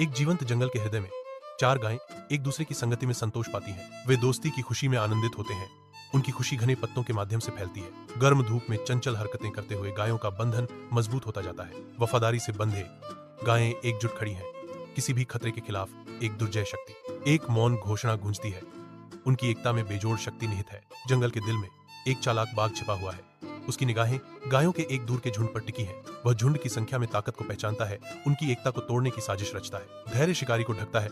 एक जीवंत जंगल के हृदय में चार गायें एक दूसरे की संगति में संतोष पाती हैं। वे दोस्ती की खुशी में आनंदित होते हैं। उनकी खुशी घने पत्तों के माध्यम से फैलती है। गर्म धूप में चंचल हरकतें करते हुए गायों का बंधन मजबूत होता जाता है। वफादारी से बंधे गायें एकजुट खड़ी हैं। किसी भी खतरे के खिलाफ एक दुर्जय शक्ति। एक मौन घोषणा गूंजती है। उनकी एकता में बेजोड़ शक्ति निहित है। जंगल के दिल में एक चालाक बाघ छिपा हुआ है। उसकी निगाहें गायों के एक दूर के झुंड पर टिकी हैं। वह झुंड की संख्या में ताकत को पहचानता है, उनकी एकता को तोड़ने की साजिश रचता है। धैर्य शिकारी को ढकता है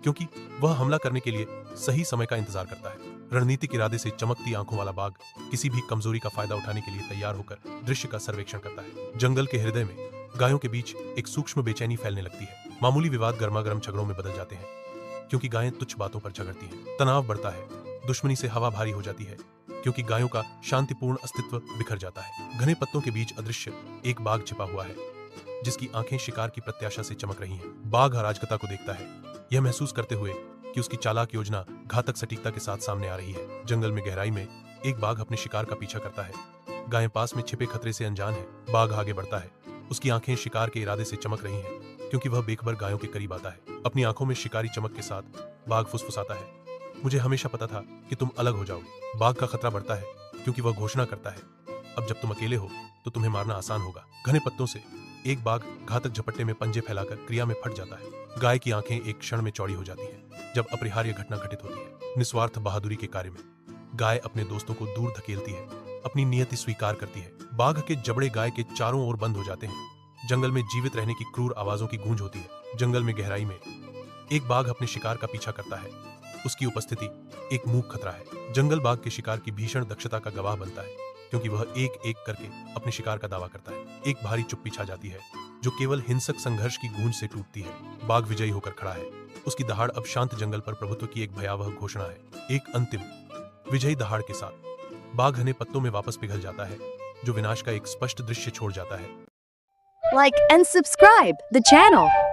क्योंकि वह हमला करने के लिए सही समय का इंतजार करता है। रणनीतिक इरादे से चमकती आंखों वाला बाघ किसी भी कमजोरी का फायदा उठाने के लिए तैयार होकर दृश्य का सर्वेक्षण करता है। जंगल के हृदय में गायों के बीच एक सूक्ष्म बेचैनी फैलने लगती है। मामूली विवाद गर्मागर्म झगड़ों में बदल जाते हैं क्योंकि गायें तुच्छ बातों पर झगड़ती हैं। तनाव बढ़ता है। दुश्मनी से हवा भारी हो जाती है क्योंकि गायों का शांतिपूर्ण अस्तित्व बिखर जाता है। घने पत्तों के बीच अदृश्य एक बाघ छिपा हुआ है जिसकी आंखें शिकार की प्रत्याशा से चमक रही हैं। बाघ अराजकता को देखता है, यह महसूस करते हुए कि उसकी चालाक योजना घातक सटीकता के साथ सामने आ रही है। जंगल में गहराई में एक बाघ अपने शिकार का पीछा करता है। गायें पास में छिपे खतरे से अनजान है। बाघ आगे बढ़ता है। उसकी आंखें शिकार के इरादे से चमक रही हैं क्योंकि वह बेखबर गायों के करीब आता है। अपनी आंखों में शिकारी चमक के साथ बाघ फुसफुसाता है, मुझे हमेशा पता था कि तुम अलग हो जाओगे। बाघ का खतरा बढ़ता है क्योंकि वह घोषणा करता है, अब जब तुम अकेले हो तो तुम्हें मारना आसान होगा। घने पत्तों से एक बाघ घातक झपट्टे में पंजे फैलाकर क्रिया में फट जाता है। गाय की आंखें एक क्षण में चौड़ी हो जाती हैं जब अपरिहार्य घटना घटित होती है। निस्वार्थ बहादुरी के कार्य में गाय अपने दोस्तों को दूर धकेलती है, अपनी नियति स्वीकार करती है। बाघ के जबड़े गाय के चारों ओर बंद हो जाते हैं। जंगल में जीवित रहने की क्रूर आवाजों की गूंज होती है। जंगल में गहराई में एक बाघ अपने शिकार का पीछा करता है। उसकी उपस्थिति एक मूक खतरा है। जंगल बाघ के शिकार की भीषण दक्षता का गवाह बनता है क्योंकि वह एक एक करके अपने शिकार का दावा करता है। एक भारी चुप्पी छा जाती है जो केवल हिंसक संघर्ष की गूंज से टूटती है। बाघ विजयी होकर खड़ा है। उसकी दहाड़ अब शांत जंगल पर प्रभुत्व की एक भयावह घोषणा है। एक अंतिम विजयी दहाड़ के साथ बाघ घने पत्तों में वापस पिघल जाता है जो विनाश का एक स्पष्ट दृश्य छोड़ जाता है। Like and subscribe the channel.